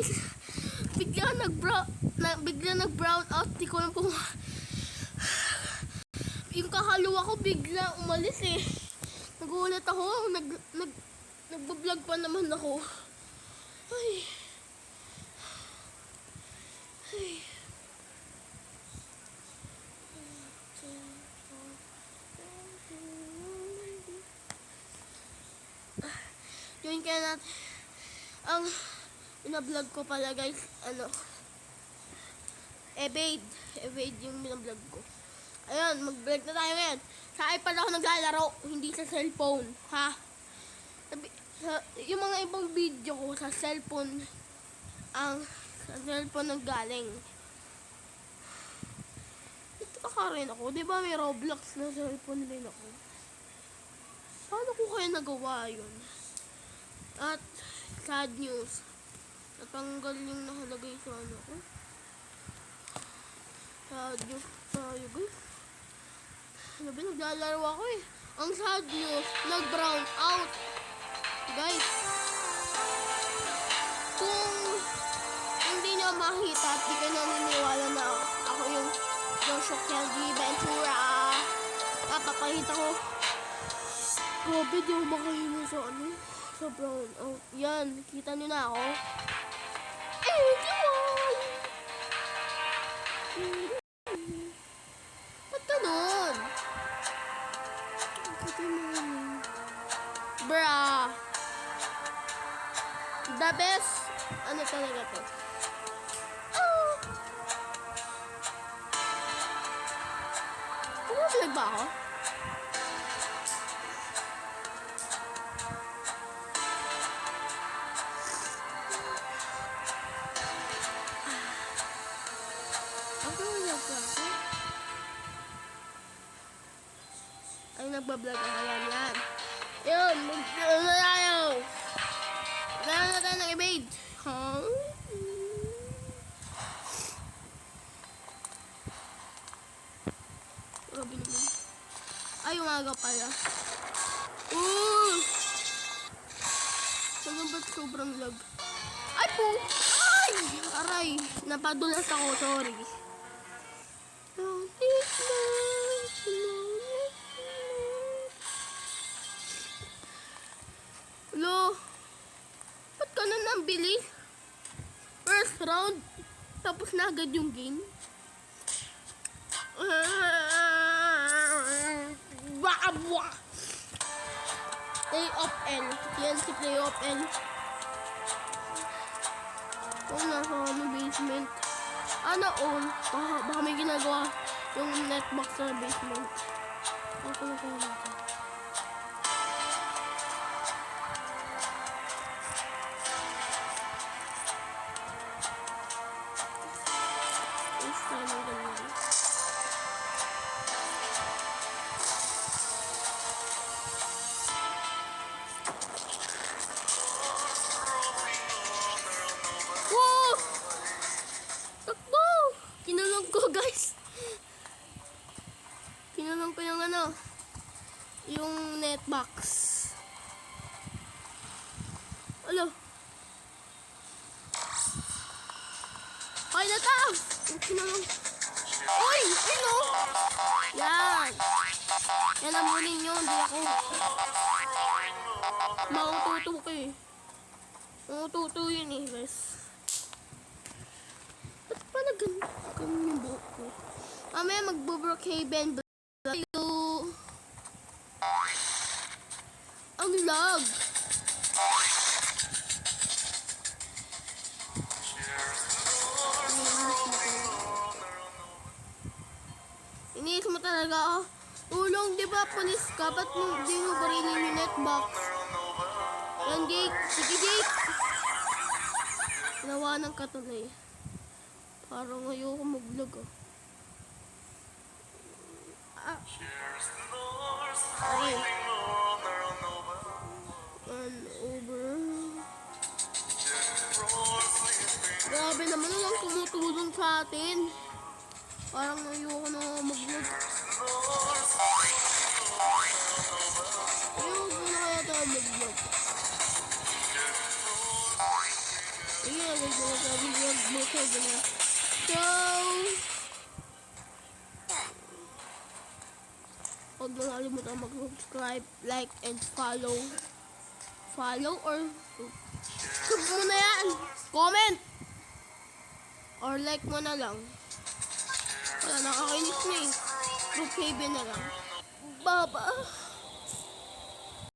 guys! Bigla nag-brown out. Di ko lang po. Yung kakalawa ko bigla umalis eh. Nagulat ako. Nagbablog pa naman ako. Ay. Join kaya natin. Ang binablog ko pala guys, evade yung binablog ko. Ayun, mag-vlog na tayo ngayon. Sa iPad ako naglalaro, hindi sa cellphone, ha? Yung mga ibang video ko sa cellphone, naggaling. Ito ka rin ako, di ba may Roblox na cellphone din ako? Paano ko kaya nagawa yun? At sad news, natanggal yung nakalagay sa ko. Sad news tayo guys. Sabi naglalaro ako eh. Ang sad news, nag-brown out. Guys, kung hindi nyo makita at di kayo naniniwala na ako yung Joshua Kelly Ventura, papakita ko. Grabe, di ako makahinga sa sa brown out. Yan, kita nyo na ako. Ba't ganun? Bra. The best. Ano talaga to? Pumabalag ba ako? Ay, nagbablog ako yan. Yun, mag-vlog na tayo. Gano'n na tayo ng evade. Huh? Grabe naman. Ay, umaga pala. Saan ba't sobrang lag? Ay po! Ay! Aray! Napadulas ako, sorry. Hello? Ba't ka na nang bilis? First round, tapos na agad yung game. Play of L. Yan si Play of L. Nasa basement. All. Baka may ginagawa yung netbox sa basement. Ako na kayo natin. Kinulong ko yung netbox. Alo. Ay, nata! Kinulong. Uy! Ano? Yan. Yan ang muli nyo. Hindi ako. Maututo ko eh. Maututo yun eh, guys. Ba't pa ganun yung buhok ko? Mamaya mag-Brookhaven. Ang lag. Iniis mo talaga ako. Ulong, di ba pulis ka? Ba't di mo barilin yung netbox? Yan, Jake. Sige, Jake. Nawanan ka tuloy. Parang ayoko mag-vlog ah. Ay. Over. Grabe naman lang tumutulong sa atin. Parang ayoko na mag-vlog. Ayoko na kaya tayo mag-vlog. Sige, Wait mo sabi niya, sabi niya. So, huwag mo nakalimutan mag-subscribe, like, and follow. Follow or sub mo na yan. Comment. Or like mo na lang. Wala, nakakainis na eh. Group KB na lang. Baba.